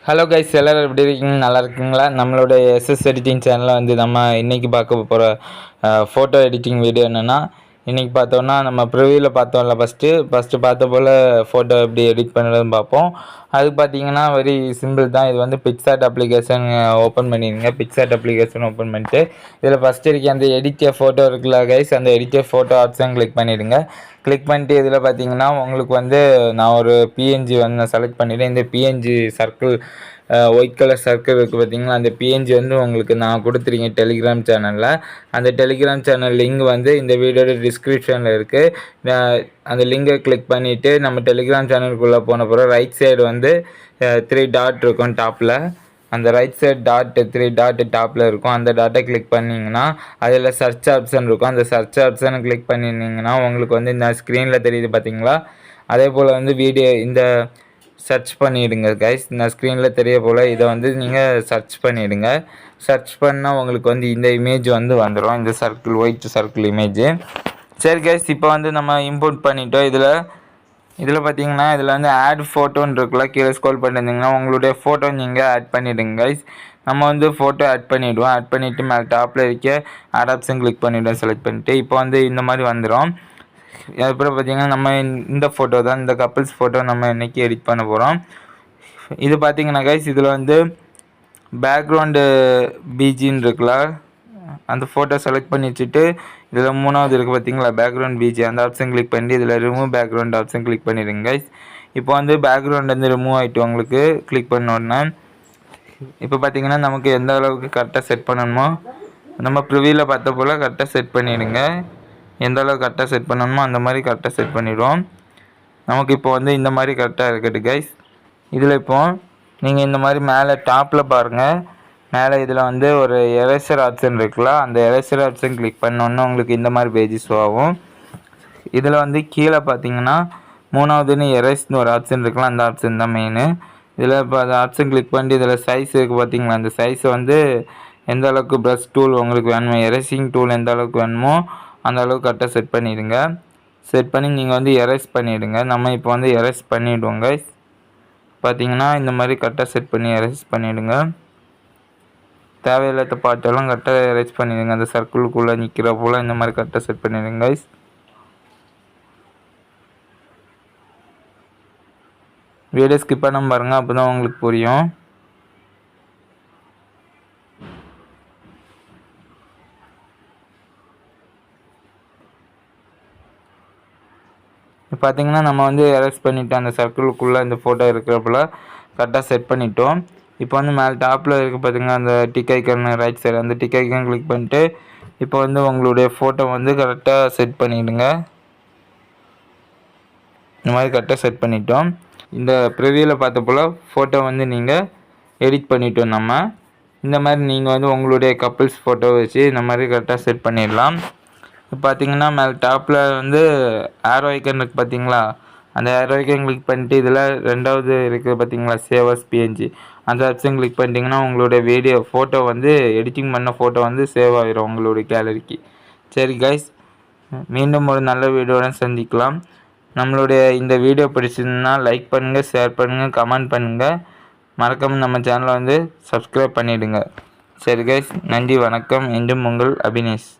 Hello guys, எல்லோரும் எப்படி இருக்கீங்க? நல்லா இருக்குங்களா? நம்மளோட எஸ்எஸ் எடிட்டிங் சேனலில் வந்து நம்ம இன்றைக்கி பார்க்க போகிற ஃபோட்டோ எடிட்டிங் வீடியோ என்னென்னா, இன்றைக்கி பார்த்தோன்னா நம்ம ப்ரிவியூவில் பார்த்தோம்ல ஃபஸ்ட்டு பார்த்த போல் ஃபோட்டோ எப்படி எடிட் பண்ணுறதுன்னு பார்ப்போம். அது பார்த்தீங்கன்னா வெரி சிம்பிள் தான். இது வந்து பிக்சார்ட் அப்ளிகேஷன் ஓப்பன் பண்ணிடுங்க. பிக்சார்ட் அப்ளிகேஷன் ஓப்பன் பண்ணிட்டு இதில் ஃபஸ்ட்டு இருக்க அந்த எடிட்டிய ஃபோட்டோ இருக்குல்ல கைஸ், அந்த எடிட்டிய ஃபோட்டோ ஆப்ஷன் கிளிக் பண்ணிவிடுங்க. கிளிக் பண்ணிட்டு இதில் பார்த்தீங்கன்னா உங்களுக்கு வந்து நான் ஒரு பிஎன்ஜி வந்து செலக்ட் பண்ணிவிட்டேன். இந்த PNG circle white colour circle இருக்குது பார்த்தீங்களா, அந்த பிஎன்ஜி வந்து உங்களுக்கு நான் கொடுத்துருக்கேன் டெலிகிராம் சேனலில். அந்த டெலிகிராம் சேனல் லிங்க் வந்து இந்த வீடியோட டிஸ்கிரிப்ஷனில் இருக்குது. அந்த லிங்கை கிளிக் பண்ணிவிட்டு நம்ம டெலிகிராம் சேனலுக்குள்ளே போன பிறகு ரைட் சைடு வந்து 3 டாட் இருக்கும் டாப்பில். அந்த ரைட் சைட் 3 டாட் டாப்பில் இருக்கும். அந்த டாட்டை கிளிக் பண்ணிங்கன்னா அதில் சர்ச் ஆப்ஷன் இருக்கும். அந்த சர்ச் ஆப்ஷனை கிளிக் பண்ணிங்கன்னா உங்களுக்கு வந்து இந்த ஸ்க்ரீனில் தெரியுது பார்த்தீங்களா, அதே போல் வந்து வீடியோ இந்த சர்ச் பண்ணிவிடுங்க கைஸ். இந்த ஸ்க்ரீனில் தெரிய போல் இதை வந்து நீங்கள் சர்ச் பண்ணிவிடுங்க. சர்ச் பண்ணால் உங்களுக்கு வந்து இந்த இமேஜ் வந்து வந்துடும், இந்த சர்க்கிள் ஒயிட் சர்க்கிள் இமேஜ். சரி கைஸ், இப்போ வந்து நம்ம இம்போர்ட் பண்ணிட்டோம். இதில் பார்த்தீங்கன்னா இதில் வந்து ஆட் ஃபோட்டோன்னு இருக்குல்ல, கீழே ஸ்க்ரோல் பண்ணியிருந்தீங்கன்னா உங்களுடைய ஃபோட்டோ நீங்கள் ஆட் பண்ணிவிடுங்க கைஸ். நம்ம வந்து ஃபோட்டோ ஆட் பண்ணிவிடுவோம். ஆட் பண்ணிவிட்டு மேலே டாப்பில் இருக்க ஆட் ஆப்ஷன் கிளிக் பண்ணிவிடுவோம். செலக்ட் பண்ணிவிட்டு இப்போ வந்து இந்த மாதிரி வந்துடும். அப்புறம் பார்த்தீங்கன்னா நம்ம இந்த ஃபோட்டோ தான், இந்த கப்பிள்ஸ் ஃபோட்டோ நம்ம இன்றைக்கி எடிட் பண்ண போகிறோம். இது பார்த்தீங்கன்னா கைஸ், இதில் வந்து பேக்ரவுண்டு பிஜின்னு இருக்குல்ல, அந்த ஃபோட்டோ செலக்ட் பண்ணி வச்சுட்டு இதில் 3வது இருக்குது பார்த்தீங்களா பேக்ரவுண்ட் பிஜி, அந்த ஆப்ஷன் கிளிக் பண்ணி இதில் ரிமூவ் பேக்ரவுண்ட் ஆப்ஷன் கிளிக் பண்ணிடுங்க கைஸ். இப்போ வந்து பேக்ரவுண்ட் வந்து ரிமூவ் ஆகிட்டு உங்களுக்கு கிளிக் பண்ண உடனே இப்போ பார்த்தீங்கன்னா நமக்கு எந்த அளவுக்கு கரெக்டாக செட் பண்ணணுமோ நம்ம ப்ரிவியூவில் பார்த்த போல் கரெக்டாக செட் பண்ணிவிடுங்க. எந்த அளவுக்கு கரெக்டாக செட் பண்ணணுமோ அந்த மாதிரி கரெக்டாக செட் பண்ணிவிடுவோம். நமக்கு இப்போ வந்து இந்த மாதிரி கரெக்டாக இருக்குது கைஸ். இதில் இப்போது நீங்கள் இந்த மாதிரி மேலே டாப்பில் பாருங்கள், மேலே இதில் வந்து ஒரு எரேசர் ஆப்ஷன் இருக்குல்ல, அந்த எரேசர் ஆப்ஷன் கிளிக் பண்ணோன்னே உங்களுக்கு இந்த மாதிரி பேஜஸ் ஆகும். இதில் வந்து கீழே பார்த்தீங்கன்னா 3வதுன்னு எரேஸ்னு ஒரு ஆப்ஷன் இருக்குல்ல, அந்த ஆப்ஷன் தான் மெயினு. இதில் இப்போ அந்த ஆப்ஷன் கிளிக் பண்ணி இதில் சைஸ் இருக்குது பார்த்தீங்களா, அந்த சைஸை வந்து எந்த அளவுக்கு ப்ரஷ் டூல் உங்களுக்கு வேணுமோ, எரேசிங் டூல் எந்த அளவுக்கு வேணுமோ அந்த அளவுக்கு கரெக்டாக செட் பண்ணிவிடுங்க. செட் பண்ணி நீங்கள் வந்து எரேஸ் பண்ணிவிடுங்க. நம்ம இப்போ வந்து எரேஸ் பண்ணிவிடுவோம் கைஸ். பார்த்தீங்கன்னா இந்த மாதிரி கரெக்டாக செட் பண்ணி எரேஸ் பண்ணிவிடுங்க. தேவையில்லாத பாட்டெல்லாம் கரெக்டாக எரேஸ் பண்ணிவிடுங்க. அந்த சர்க்கிளுக்குள்ளே நிற்கிற போல் இந்த மாதிரி கரெக்டாக செட் பண்ணிவிடுங்க கைஸ். வீடியோ ஸ்கிப் பண்ணாமல் பாருங்கள், அப்போ தான் உங்களுக்கு புரியும். பார்த்தீங்கன்னா நம்ம வந்து எரேஸ் பண்ணிவிட்டோம். அந்த சர்க்கிளுக்குள்ளே இந்த ஃபோட்டோ இருக்கிறப்பல கரெக்டாக செட் பண்ணிட்டோம். இப்போ வந்து மேலே டாப்பில் இருக்குது பார்த்தீங்கன்னா அந்த டிக் ஐக்கான் ரைட் சைடு, அந்த டிக் ஐக்கான் கிளிக் பண்ணிட்டு இப்போ வந்து உங்களுடைய ஃபோட்டோ வந்து கரெக்டாக செட் பண்ணிவிடுங்க. இந்த மாதிரி கரெக்டாக செட் பண்ணிட்டோம். இந்த ப்ரிவியூவில் பார்த்த போல் ஃபோட்டோ வந்து நீங்கள் எடிட் பண்ணிட்டோம். நம்ம இந்த மாதிரி நீங்கள் வந்து உங்களுடைய கப்பிள்ஸ் ஃபோட்டோ வச்சு இந்த மாதிரி கரெக்டாக செட் பண்ணிடலாம். பார்த்தீங்கன்னா மேலே டாப்பில் வந்து ஏரோ ஐக்கன் இருக்குது பார்த்தீங்களா, அந்த ஏரோ ஐக்கன் கிளிக் பண்ணிட்டு இதில் 2வது இருக்குது பார்த்தீங்களா சேவ் அஸ் பிஎன்ஜி, அந்த ஆப்ஷன் கிளிக் பண்ணிட்டீங்கன்னா உங்களுடைய வீடியோ ஃபோட்டோ வந்து எடிட்டிங் பண்ண ஃபோட்டோ வந்து சேவ் ஆகிரும் உங்களுடைய கேலரிக்கு. சரி கைஸ், மீண்டும் ஒரு நல்ல வீடியோவுடன் சந்திக்கலாம். நம்மளுடைய இந்த வீடியோ பிடிச்சிருந்தா லைக் பண்ணுங்கள், ஷேர் பண்ணுங்கள், கமெண்ட் பண்ணுங்கள். மறக்காமல் நம்ம சேனலை வந்து சப்ஸ்கிரைப் பண்ணிவிடுங்க. சரி கைஸ், நன்றி, வணக்கம். என்றும் உங்கள் அபினேஷ்.